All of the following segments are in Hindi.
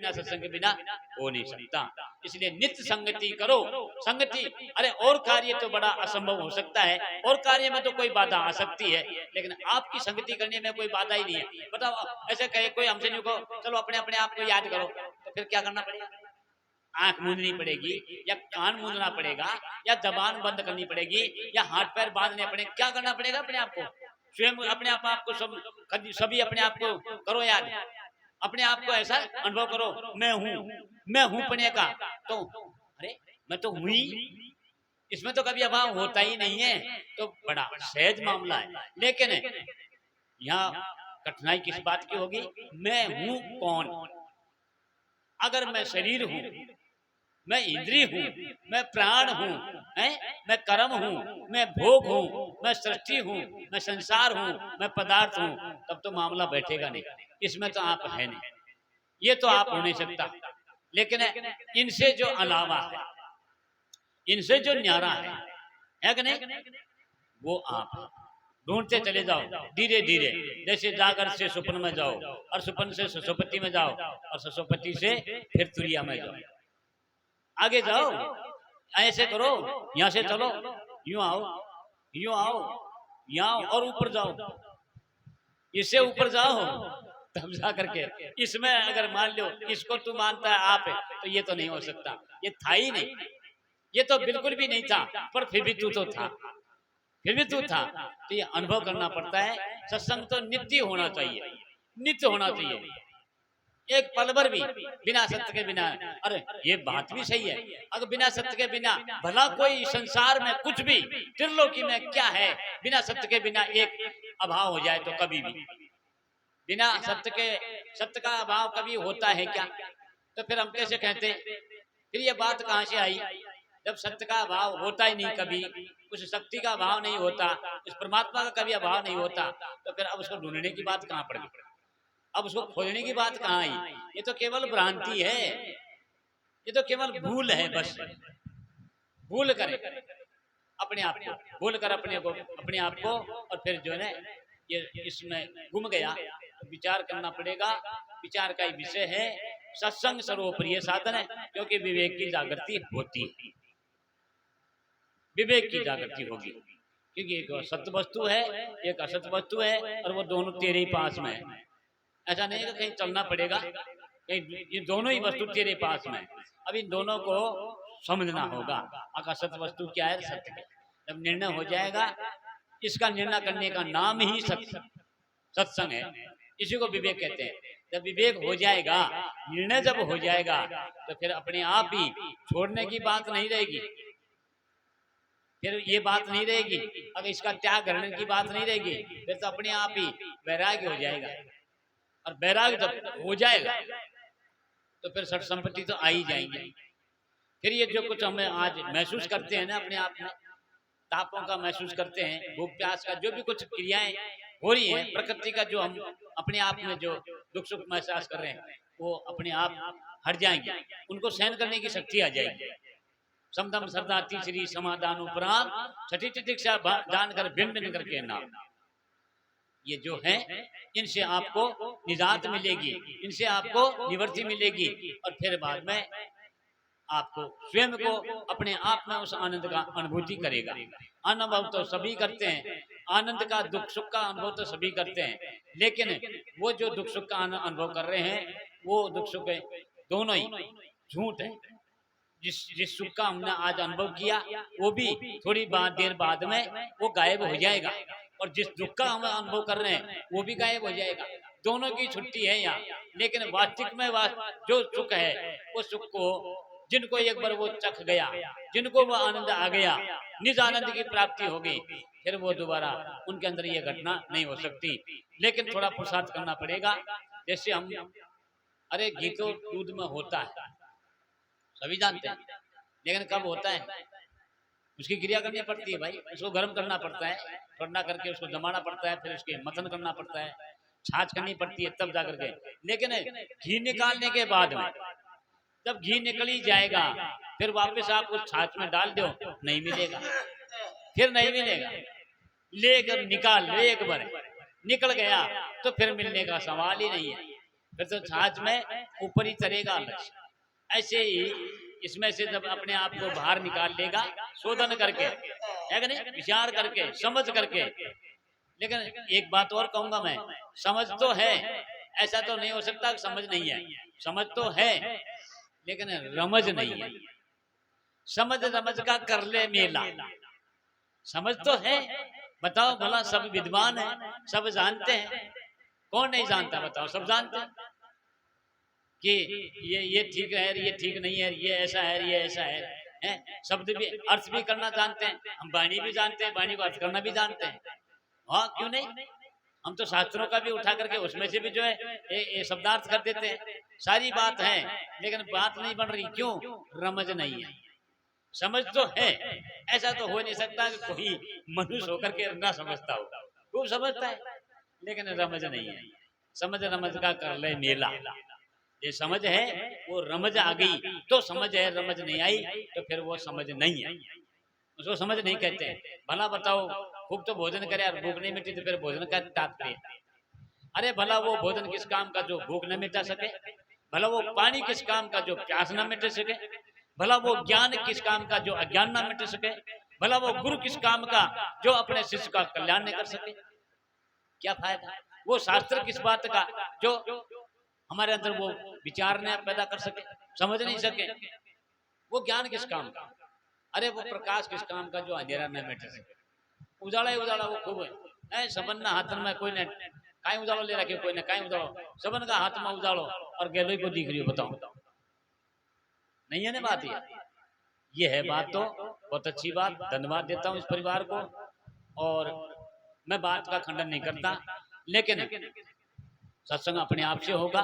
बिना सत्संग के बिना हो नहीं सकता। इसलिए नित्य संगति करो। संगति, अरे और कार्य तो बड़ा असंभव हो सकता है, और कार्य में तो कोई बाधा आ सकती है, लेकिन आपकी संगति करने में कोई बाधा ही नहीं है। बताओ, ऐसे कहे कोई हमसे नहीं को चलो अपने अपने आप को याद करो, तो फिर क्या करना पड़ेगा? आंख मूंदनी पड़ेगी, या कान मूंदना पड़ेगा, या जबान बंद करनी पड़ेगी, या हाथ पैर बांधने पड़े, क्या करना पड़ेगा? अपने आप को स्वयं, अपने आप को सभी अपने आप को करो याद। अपने आप को ऐसा अनुभव करो, मैं हूं पने का। तो अरे मैं तो हुई, इसमें तो कभी अभाव होता ही नहीं है, तो बड़ा सहज मामला है। लेकिन यहाँ कठिनाई किस बात की होगी? मैं हूं कौन? अगर मैं शरीर हूं, मैं इंद्रिय हूं, मैं प्राण हूं, मैं कर्म हूं, मैं भोग हूं, मैं सृष्टि हूं, मैं संसार हूं, मैं पदार्थ हूं, तब तो मामला बैठेगा नहीं। इसमें तो आप है नहीं, ये तो आप हो नहीं सकता। लेकिन इनसे जो अलावा है, इनसे जो न्यारा है कि नहीं, वो आप ढूंढते चले जाओ धीरे धीरे। जैसे जागर से सुपन में जाओ, और सुपन से ससोपति में जाओ, और ससोपति से फिर तुरिया में जाओ। आगे जाओ, ऐसे करो, यहाँ से चलो, यूं आओ, यूं आओ, यहाँ और ऊपर जाओ, इससे ऊपर जाओ, तब जा करके इसमें अगर मान लो इसको तू मानता है आप है, तो ये तो नहीं हो सकता, ये था ही नहीं, ये तो बिल्कुल भी नहीं था, पर फिर भी तू तो था, फिर भी तू था। तो ये अनुभव करना पड़ता है। सत्संग तो नित्य होना चाहिए, नित्य होना चाहिए, एक पल भर भी बिना सत्य के बिना। अरे ये बात भी सही है, अगर बिना सत्य के बिना भला कोई संसार में कुछ भी, त्रिलोकी में क्या है, बिना सत्य के बिना एक अभाव हो जाए तो कभी भी बिना सत्य के, सत्य का अभाव कभी होता है क्या? तो फिर हम कैसे कहते? फिर ये बात कहाँ से आई? जब सत्य का अभाव होता ही नहीं, कभी उस शक्ति का अभाव नहीं होता, उस परमात्मा का कभी अभाव नहीं होता, तो फिर अब उसको ढूंढने की बात कहाँ पड़ गई? अब उसको खोजने की बात कहाँ आई? ये तो केवल भ्रांति है, ये तो केवल भूल है। बस भूल करे अपने आप को, भूल कर अपने को, अपने आप को, और फिर जो है ना ये इसमें गुम गया। तो विचार करना पड़ेगा, विचार का ही विषय है। सत्संग सर्वप्रिय साधन है, क्योंकि विवेक की जागृति होती है, विवेक की जागृति होगी, क्योंकि एक सत्य वस्तु है, एक असत्य वस्तु है, और वो दोनों तेरे ही पास में है। ऐसा नहीं कि कहीं चलना पड़ेगा, कहीं ये दोनों ही वस्तु तेरे पास में है। अब इन दोनों को समझना होगा। अगर सत्य वस्तु क्या है, सत्य है। जब निर्णय हो जाएगा, इसका निर्णय करने का नाम ही सत्य सत्संग है, इसी को विवेक कहते हैं। जब विवेक हो जाएगा, निर्णय जब हो जाएगा, तो फिर अपने आप ही छोड़ने की बात नहीं रहेगी, फिर ये बात नहीं रहेगी, अगर इसका त्याग करने की बात नहीं रहेगी, फिर तो अपने आप ही वैराग्य हो जाएगा। और वैराग्य जब हो जाएगा, तो फिर सठ संपत्ति तो आ ही जाएंगे। फिर ये जो कुछ हमें आज महसूस करते हैं ना, अपने आप में तापों का महसूस करते हैं, भूख प्यास का, जो भी कुछ क्रियाएं हो रही हैं प्रकृति का, जो हम अपने आप में जो दुख सुख महसूस कर रहे हैं, वो अपने आप हट जाएंगे, उनको सहन करने की शक्ति आ जाएगी। समदम श्रद्धा तीसरी समाधान उपरांत छठी दीक्षा जानकर भिन्न भिन्न करके नाम, ये जो है इनसे आपको निजात मिलेगी, इनसे आपको निवृत्ति मिलेगी, और फिर बाद में आपको स्वयं को अपने आप में उस आनंद का अनुभूति करेगा। अनुभव तो सभी करते हैं, आनंद का दुख सुख का अनुभव तो सभी करते हैं, लेकिन वो जो दुख सुख का अनुभव कर रहे हैं, वो दुख सुख दोनों ही झूठ है। जिस सुख का हमने आज अनुभव किया, वो भी थोड़ी देर बाद में वो गायब हो जाएगा, और जिस दुख का हम अनुभव कर रहे हैं, वो भी गायब हो जाएगा। दोनों की छुट्टी है यहाँ। लेकिन वास्तविक में जो सुख है, वो सुख को जिनको एक बार वो चख गया, जिनको वो आनंद आ गया, निज आनंद की प्राप्ति हो गई, फिर वो दोबारा उनके अंदर ये घटना नहीं हो सकती। लेकिन थोड़ा पुरुषार्थ करना पड़ेगा। जैसे हम, अरे घी तो दूध में होता है, सभी जानते हैं, लेकिन कब होता है? उसकी क्रिया करनी पड़ती है भाई, उसको गर्म करना पड़ता है, ठंडा करके उसको जमाना पड़ता है, फिर उसके मथन करना पड़ता है, छाछ करनी पड़ती है, तब जाकर के। लेकिन घी निकालने के बाद में, जब घी निकल ही जाएगा, फिर वापस आप उस छाछ में डाल दो, नहीं मिलेगा, फिर नहीं मिलेगा। लेकर निकाल ले, एक बार निकल गया तो फिर मिलने का सवाल ही नहीं है। फिर तो छाछ में ऊपर ही तरेगा लक्ष्य। ऐसे ही इसमें से जब अपने आप को बाहर निकाल लेगा, शोधन करके, है कि नहीं, विचार करके, समझ करके। लेकिन एक बात और कहूंगा मैं, समझ तो है, ऐसा तो नहीं हो सकता कि समझ नहीं है। समझ तो है लेकिन रमज नहीं है। समझ रमज का कर ले मेला। समझ तो है, बताओ भला, सब विद्वान है, सब जानते हैं। कौन नहीं जानता, बताओ, सब जानते हैं कि ये ठीक है, ये ठीक नहीं है, ये ऐसा है, ये ऐसा है। शब्द भी अर्थ भी करना जानते हैं, हम वाणी भी जानते हैं, वाणी को अर्थ करना भी जानते हैं। हाँ, क्यों नहीं, हम तो शास्त्रों का भी उठा करके उसमें से भी जो है ये शब्दार्थ कर देते हैं। सारी बात है, लेकिन बात नहीं बन रही, क्यों? रमज नहीं है। समझ तो है, ऐसा तो हो नहीं सकता कि कोई मनुष्य होकर के ना समझता हो, खूब समझता है, लेकिन रमज नहीं है। समझ रमज का कर ले मेला। ये समझ है, वो रमज आ गई तो समझ है, रमज नहीं आई तो फिर वो समझ नहीं है, उसको समझ नहीं कहते हैं। भला बताओ, खूब तो भोजन करे और भूख नहीं मिटी तो फिर भोजन का तात्पर्य? अरे भला वो भोजन किस काम का जो भूख न मिटा सके? भला वो पानी किस काम का जो प्यास न मिट सके? भला वो ज्ञान किस काम का जो अज्ञान न मिट सके? भला वो गुरु किस काम का जो अपने शिष्य का कल्याण नहीं कर सके? क्या फायदा? वो शास्त्र किस बात का जो हमारे अंदर वो विचार न पैदा कर सके, समझ नहीं सके? वो ज्ञान किस काम का? अरे वो प्रकाश किस काम का जो अंधेरा न मिट सके? उजाला ही उजाला वो खूब है। सबन ना हाथ में कोई ने काई उजालो ले रखे, कोई ने काई उजालो, सबन का हाथ में उजालो और गैलोई को दिख रही हो, बताओ, नहीं है ना बात? ये है बात। तो बहुत अच्छी बात, धन्यवाद देता हूँ इस परिवार को। और मैं बात का खंडन नहीं करता, लेकिन सत्संग अपने आप से होगा,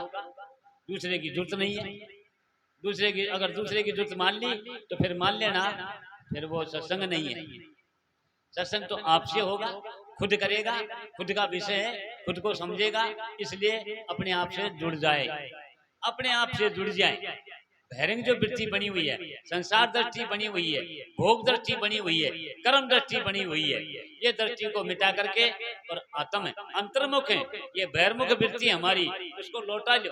दूसरे की जरूरत नहीं है। दूसरे की, अगर दूसरे की जरूरत मान ली तो फिर मान लेना, फिर वो सत्संग नहीं है। सत्संग तो आपसे होगा, खुद करेगा, खुद का विषय है, खुद को समझेगा, इसलिए अपने आप से जुड़ जाए, अपने आप से जुड़ जाए। बहरिंग जो वृत्ति बनी हुई है, संसार दृष्टि बनी हुई है, भोग दृष्टि बनी हुई है, कर्म दृष्टि बनी हुई है, ये दृष्टि को मिटा करके और आत्म अंतर्मुख है, ये बहिर्मुख वृत्ति हमारी, उसको लौटा लो,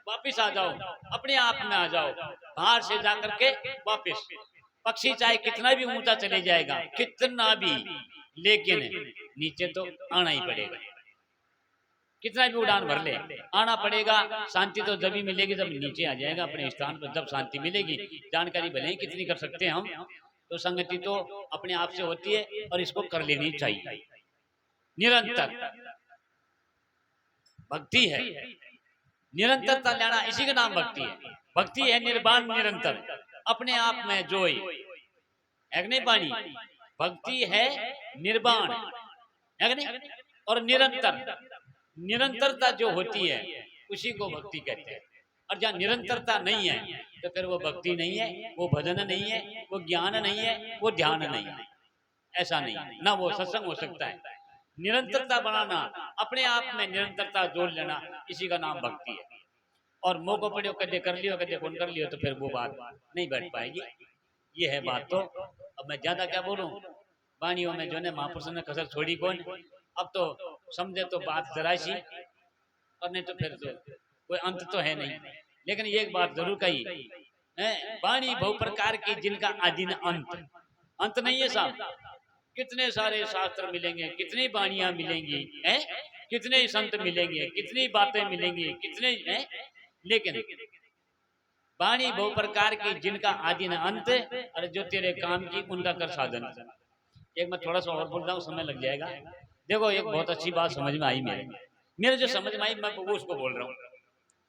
वापिस आ जाओ, अपने आप में आ जाओ, बाहर से जा करके वापिस। पक्षी चाहे कितना भी ऊंचा चले जाएगा, कितना भी, लेकिन नीचे तो आना ही पड़ेगा। कितना भी उड़ान भर ले, आना पड़ेगा। शांति तो जब ही मिलेगी जब नीचे आ जाएगा अपने स्थान पर, जब शांति मिलेगी। जानकारी भले ही कितनी कर सकते हैं हम, तो संगति तो अपने आप से होती है और इसको कर लेनी चाहिए। निरंतर भक्ति है, निरंतरता लेना, इसी का नाम भक्ति है। भक्ति है निर्वाण निरंतर, अपने आप में जोई, है पानी। भक्ति है निर्वाण, है नहीं, और निरंतर, निरंतरता जो होती है उसी को भक्ति कहते हैं। और जहाँ निरंतरता नहीं है तो फिर वो भक्ति नहीं है, वो भजन नहीं है, वो ज्ञान नहीं है, वो ध्यान नहीं है। ऐसा नहीं, ना वो सत्संग हो सकता है। निरंतरता बनाना, अपने आप में निरंतरता जोड़ लेना, इसी का नाम भक्ति है। और मौको पड़े कदे कर लियो, कदे फोन कर लियो, तो फिर वो बात नहीं बैठ पाएगी। ये है बात। तो अब मैं ज्यादा क्या बोलूं, वाणियों में जो है महापुरुषों ने कसर छोड़ी कौन। अब तो समझे तो बात जरा सी, और नहीं तो फिर तो कोई अंत तो है नहीं। लेकिन ये एक बात जरूर कही है, वाणी बहु प्रकार की जिनका आदि न अंत, अंत नहीं है साहब। कितने सारे शास्त्र मिलेंगे, कितनी वाणियां मिलेंगी, हैं, कितने संत मिलेंगे, कितनी बातें मिलेंगी, कितने हैं, लेकिन वाणी बहु प्रकार की जिनका आदि न अंत, और जो तेरे काम की उनका कर साधन। एक मैं थोड़ा सा और बोल रहा हूँ, समय लग जाएगा। देखो एक बहुत अच्छी बात समझ में आई, मेरे जो समझ में आई मैं वो उसको बोल रहा हूँ।